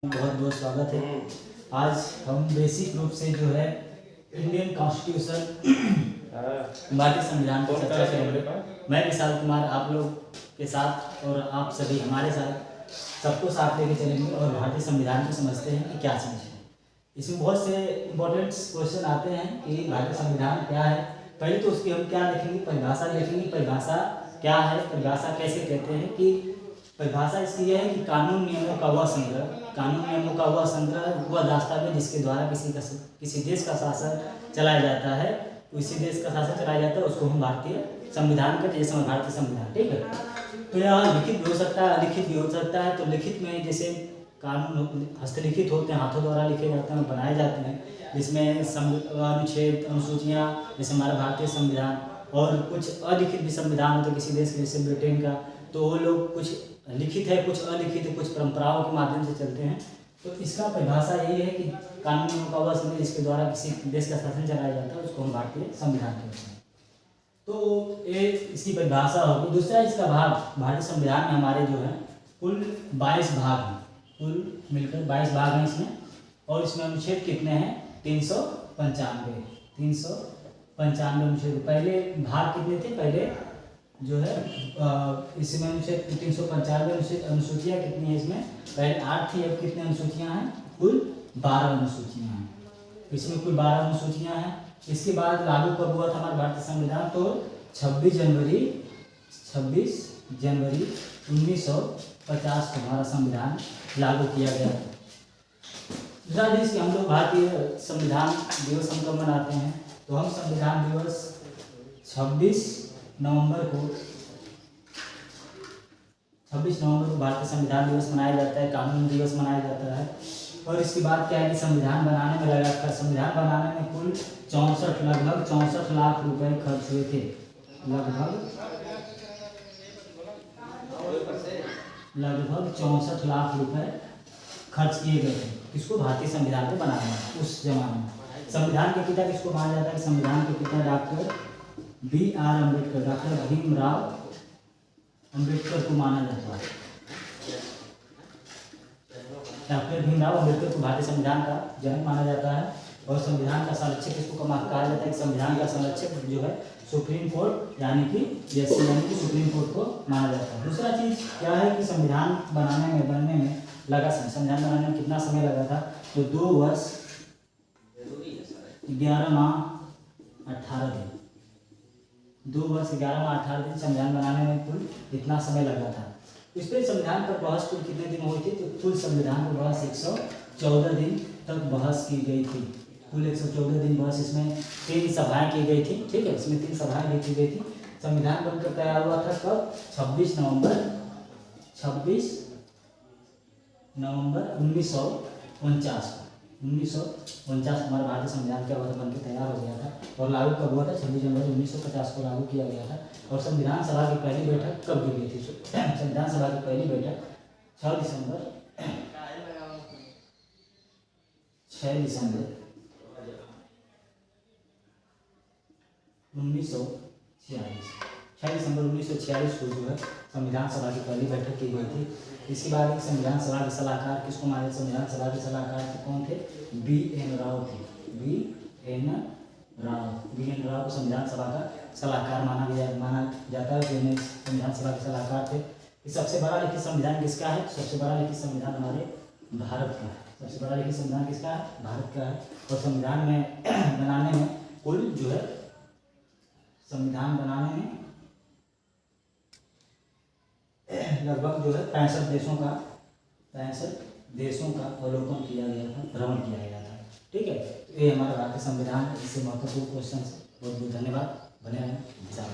बहुत बहुत स्वागत है। आज हम बेसिक रूप से जो है इंडियन कॉन्स्टिट्यूशन भारतीय संविधान पर चर्चा करेंगे। मैं विशाल कुमार आप लोग के साथ और आप सभी हमारे साथ सबको साथ लेके चलेंगे और भारतीय संविधान को समझते हैं कि क्या चीज़ है। इसमें बहुत से इम्पोर्टेंट क्वेश्चन आते हैं कि भारतीय संविधान क्या है। पहले तो उसकी हम क्या लिखेंगे, परिभाषा लिखेंगे। परिभाषा क्या है, परिभाषा कैसे कहते हैं कि परिभाषा इसकी यह है कि कानून नियमों का वह संग्रह, कानून नियमों का वह संग्रह, वह दस्तावेज जिसके द्वारा किसी देश का शासन चलाया जाता है, उसी देश का शासन चलाया जाता है, उसको हम भारतीय संविधान कहते हैं। जैसे भारतीय संविधान, ठीक है। तो यहाँ लिखित भी हो सकता है, अलिखित भी हो सकता है। तो लिखित में जैसे कानून हस्तलिखित होते हैं, हाथों द्वारा लिखे जाते हैं, बनाए जाते हैं, जिसमें अनुच्छेद अनुसूचियाँ, जैसे हमारा भारतीय संविधान। और कुछ अलिखित भी संविधान होते हैं किसी देश के, जैसे ब्रिटेन का। तो वो लोग कुछ लिखित है, कुछ अलिखित है, कुछ परंपराओं के माध्यम से चलते हैं। तो इसका परिभाषा यही है कि कानून का वह संग्रह जिसके द्वारा किसी देश का शासन चलाया जाता है, उसको हम भारतीय संविधान कहते हैं। तो ये इसकी परिभाषा होगी। दूसरा इसका भाग, भारतीय संविधान में हमारे जो है कुल 22 भाग हैं, कुल मिलकर 22 भाग हैं इसमें। और इसमें अनुच्छेद कितने हैं? 395 अनुच्छेद। पहले भाग कितने थे? पहले जो है इसमें अनुच्छेद 395 अनुसूचियाँ कितनी है इसमें? पहले 8 थी, अब कितने अनुसूचियाँ हैं? कुल 12 अनुसूचियाँ हैं। इसमें कुल 12 अनुसूचियाँ हैं। इसके बाद लागू कब हुआ था हमारा भारतीय संविधान? तो 26 जनवरी 1950 को हमारा संविधान लागू किया गया था। दूसरा देश हम लोग भारतीय संविधान दिवस हम कब मनाते हैं? तो हम संविधान दिवस 26 नवंबर को भारतीय संविधान दिवस मनाया जाता है, कानून दिवस मनाया जाता है। और इसके बाद क्या है कि संविधान बनाने में लगा था, संविधान बनाने में कुल लगभग 64 लाख रुपए खर्च हुए थे। लगभग 64 लाख रुपए खर्च किए गए थे। किसको? भारतीय संविधान को बनाने में। उस जमाने में संविधान के पिता किसको माना जाता है? संविधान के पिता doctor B.R. Ambedkar, doctor Bhimrao Ambedkar को माना जाता है। डॉक्टर भीमराव अम्बेडकर को भारतीय संविधान का जनक माना जाता है। और संविधान का संरक्षक किसको कहा जाता है? संविधान का संरक्षक जो है सुप्रीम कोर्ट यानी कि सुप्रीम कोर्ट को माना जाता है। दूसरा चीज क्या है कि संविधान बनने में लगा समय। संविधान बनाने में कितना समय लगा था? तो 2 वर्ष 11 माह 18 दिन। 2 वर्ष 11 माह 18 दिन संविधान बनाने में कुल इतना समय लगा था। इस पर संविधान पर बहस कुल कितने दिन हुई थी? तो कुल संविधान पर बहस 114 दिन तक बहस की गई थी। कुल 114 दिन बहस, इसमें 3 सभाएं की गई थी, ठीक है। इसमें 3 सभाएं भी की गई थी। संविधान बनकर तैयार हुआ था कब? 26 नवंबर 1949 को। 1949 हमारा भारतीय संविधान क्या हुआ था? बनकर तैयार हो गया था। और लागू कब हुआ था? 26 जनवरी 1950 को लागू किया गया था। और संविधान सभा की पहली बैठक कब की गई थी? संविधान सभा की पहली बैठक 6 दिसंबर 1946 को जो है संविधान सभा की पहली बैठक की गई थी। इसके बाद एक संविधान सभा के सलाहकार किसको माने? संविधान सभा के सलाहकार कौन थे? B.N. राव थे। B.N. राव को संविधान सभा का सलाहकार माना जाता है। संविधान सभा के सलाहकार थे। सबसे बड़ा लिखित संविधान किसका है? सबसे बड़ा लिखित संविधान हमारे भारत का है। सबसे बड़ा लिखित संविधान किसका है? भारत का है। और संविधान में बनाने में कुल जो है संविधान बनाने में लगभग जो है 65 देशों का अवलोकन किया गया था, भ्रमण किया गया था, ठीक है। ये हमारा भारतीय संविधान, इससे महत्वपूर्ण क्वेश्चन। बहुत बहुत धन्यवाद। बने रहें विशाल।